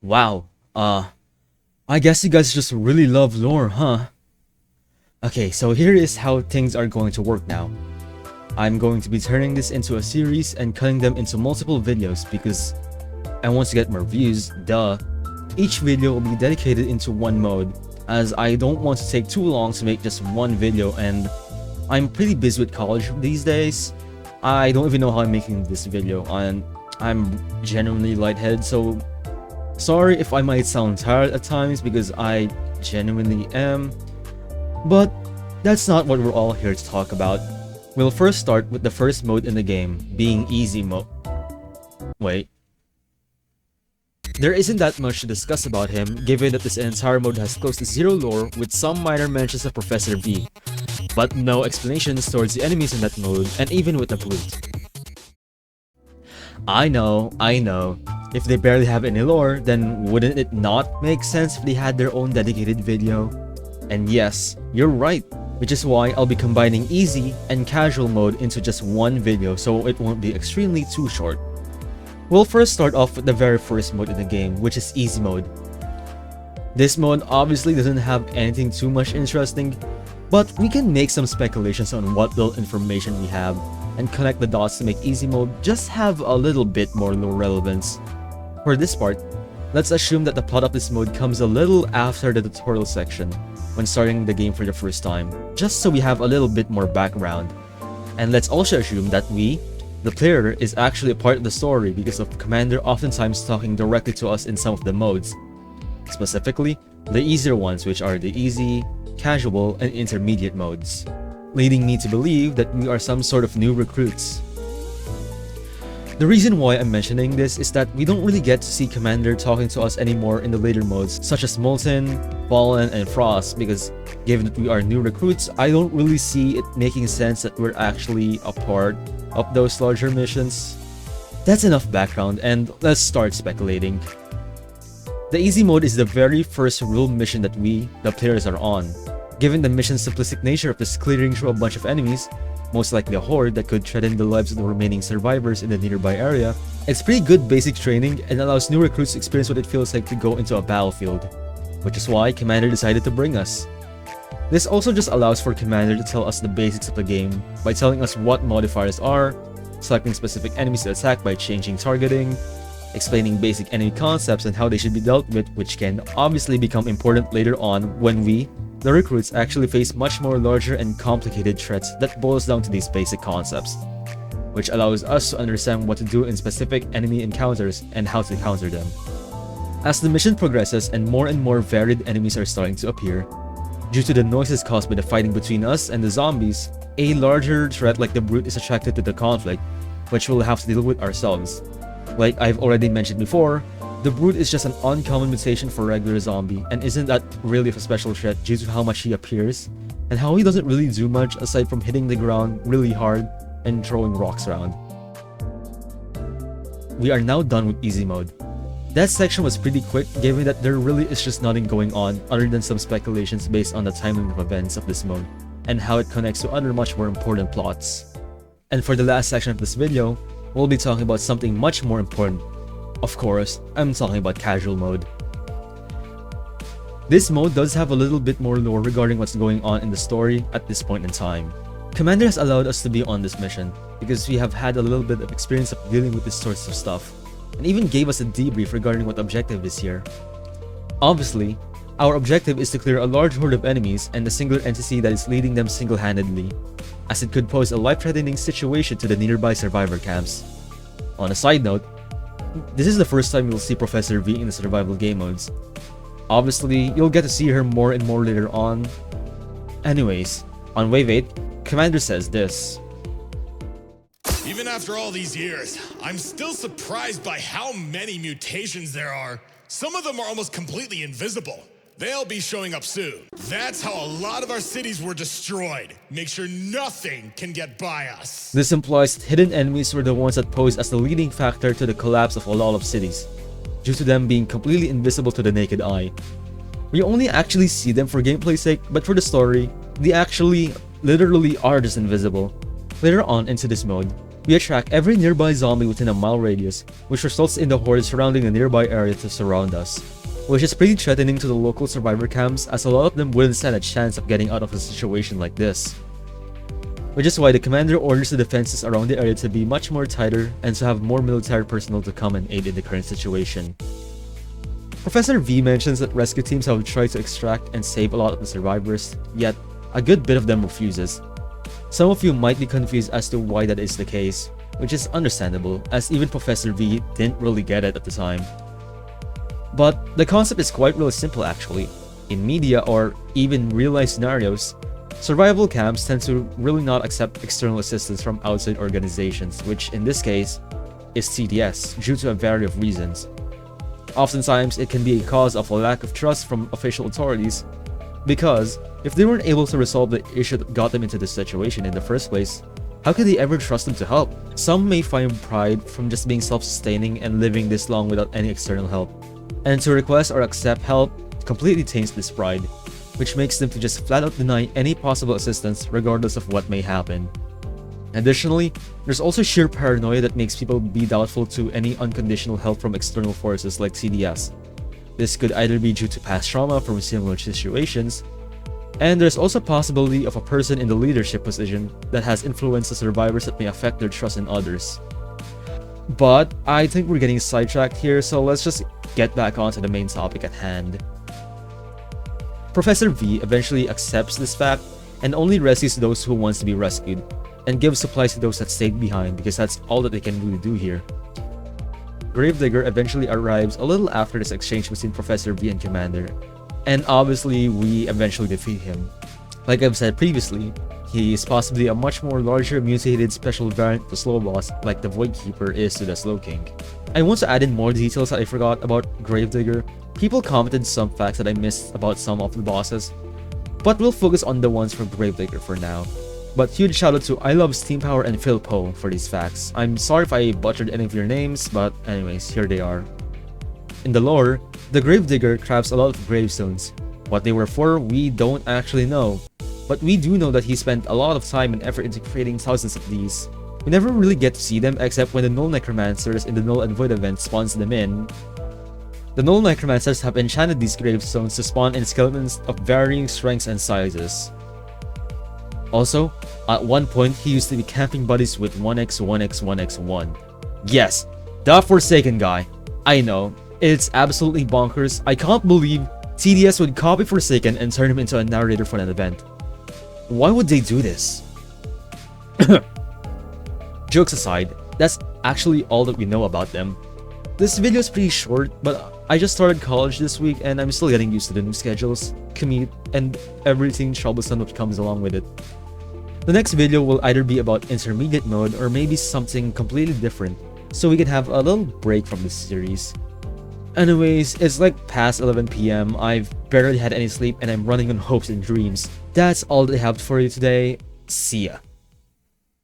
Wow, I guess you guys just really love lore, huh? Okay, so here is how things are going to work now. I'm going to be turning this into a series and cutting them into multiple videos because I want to get more views, duh. Each video will be dedicated into one mode, as I don't want to take too long to make just one video, and I'm pretty busy with college these days. I don't even know how I'm making this video, and I'm genuinely lightheaded, so sorry if I might sound tired at times because I genuinely am. But that's not what we're all here to talk about. We'll first start with the first mode in the game, being easy mode. Wait. There isn't that much to discuss about him, given that this entire mode has close to zero lore with some minor mentions of Professor V, but no explanations towards the enemies in that mode, and even with the brute. I know. If they barely have any lore, then wouldn't it not make sense if they had their own dedicated video? And yes, you're right, which is why I'll be combining easy and casual mode into just one video so it won't be extremely too short. We'll first start off with the very first mode in the game, which is easy mode. This mode obviously doesn't have anything too much interesting, but we can make some speculations on what little information we have and connect the dots to make easy mode just have a little bit more lore relevance. For this part, let's assume that the plot of this mode comes a little after the tutorial section, when starting the game for the first time, just so we have a little bit more background. And let's also assume that we, the player, is actually a part of the story because of Commander oftentimes talking directly to us in some of the modes. Specifically, the easier ones, which are the easy, casual, and intermediate modes, leading me to believe that we are some sort of new recruits. The reason why I'm mentioning this is that we don't really get to see Commander talking to us anymore in the later modes such as Molten, Fallen, and Frost, because given that we are new recruits, I don't really see it making sense that we're actually a part of those larger missions. That's enough background, and let's start speculating. The easy mode is the very first real mission that we, the players, are on. Given the mission's simplistic nature of just clearing through a bunch of enemies, most likely a horde that could threaten the lives of the remaining survivors in the nearby area, it's pretty good basic training and allows new recruits to experience what it feels like to go into a battlefield, which is why Commander decided to bring us. This also just allows for Commander to tell us the basics of the game by telling us what modifiers are, selecting specific enemies to attack by changing targeting, explaining basic enemy concepts and how they should be dealt with, which can obviously become important later on when we, the recruits, actually face much more larger and complicated threats that boils down to these basic concepts, which allows us to understand what to do in specific enemy encounters and how to counter them. As the mission progresses and more varied enemies are starting to appear, due to the noises caused by the fighting between us and the zombies, a larger threat like the brute is attracted to the conflict, which we'll have to deal with ourselves. Like I've already mentioned before, the brute is just an uncommon mutation for regular zombie and isn't that really of a special threat due to how much he appears and how he doesn't really do much aside from hitting the ground really hard and throwing rocks around. We are now done with easy mode. That section was pretty quick given that there really is just nothing going on other than some speculations based on the timeline of events of this mode and how it connects to other much more important plots. And for the last section of this video, we'll be talking about something much more important. Of course, I'm talking about casual mode. This mode does have a little bit more lore regarding what's going on in the story at this point in time. Commander has allowed us to be on this mission because we have had a little bit of experience of dealing with this sorts of stuff, and even gave us a debrief regarding what objective is here. Obviously, our objective is to clear a large horde of enemies and the singular entity that is leading them single-handedly, as it could pose a life-threatening situation to the nearby survivor camps. On a side note, this is the first time you'll see Professor V in the survival game modes. Obviously, you'll get to see her more and more later on. Anyways, on Wave 8, Commander says this. Even after all these years, I'm still surprised by how many mutations there are. Some of them are almost completely invisible. They'll be showing up soon. That's how a lot of our cities were destroyed. Make sure nothing can get by us. This implies that hidden enemies were the ones that posed as the leading factor to the collapse of a lot of cities, due to them being completely invisible to the naked eye. We only actually see them for gameplay's sake, but for the story, they actually literally are just invisible. Later on into this mode, We attract every nearby zombie within a mile radius, which results in the horde surrounding the nearby area to surround us, which is pretty threatening to the local survivor camps as a lot of them wouldn't stand a chance of getting out of a situation like this. Which is why the commander orders the defenses around the area to be much more tighter and to have more military personnel to come and aid in the current situation. Professor V mentions that rescue teams have tried to extract and save a lot of the survivors, yet a good bit of them refuses. Some of you might be confused as to why that is the case, which is understandable as even Professor V didn't really get it at the time. But the concept is quite really simple actually. In media or even real-life scenarios, survival camps tend to really not accept external assistance from outside organizations, which in this case is TDS, due to a variety of reasons. Oftentimes, it can be a cause of a lack of trust from official authorities, because if they weren't able to resolve the issue that got them into this situation in the first place, how could they ever trust them to help? Some may find pride from just being self-sustaining and living this long without any external help, and to request or accept help completely taints this pride, which makes them to just flat out deny any possible assistance regardless of what may happen. Additionally, there's also sheer paranoia that makes people be doubtful to any unconditional help from external forces like CDS. This could either be due to past trauma from similar situations, and there's also a possibility of a person in the leadership position that has influenced the survivors that may affect their trust in others. But I think we're getting sidetracked here, so let's just get back onto the main topic at hand. Professor V eventually accepts this fact and only rescues those who wants to be rescued, and gives supplies to those that stayed behind because that's all that they can really do here. Gravedigger eventually arrives a little after this exchange between Professor V and Commander, and obviously we eventually defeat him. Like I've said previously, he is possibly a much more larger mutated special variant to Slow Boss like the Void Keeper is to the Slow King. I want to add in more details that I forgot about Gravedigger. People commented some facts that I missed about some of the bosses, but we'll focus on the ones for Gravedigger for now. But huge shout out to I Love Steam Power and Phil Poe for these facts. I'm sorry if I butchered any of your names, but anyways, here they are. In the lore, the Gravedigger crafts a lot of gravestones. What they were for, we don't actually know. But we do know that he spent a lot of time and effort into creating thousands of these. We never really get to see them except when the Null Necromancers in the Null and Void event spawns them in. The Null Necromancers have enchanted these gravestones to spawn in skeletons of varying strengths and sizes. Also, at one point, he used to be camping buddies with 1x1x1x1. Yes, the Forsaken guy. I know, it's absolutely bonkers. I can't believe TDS would copy Forsaken and turn him into a narrator for an event. Why would they do this? Jokes aside, that's actually all that we know about them. This video is pretty short, but I just started college this week and I'm still getting used to the new schedules, commute, and everything troublesome that comes along with it. The next video will either be about intermediate mode or maybe something completely different, so we can have a little break from this series. Anyways, it's like past 11 PM, I've barely had any sleep and I'm running on hopes and dreams. That's all that I have for you today. See ya.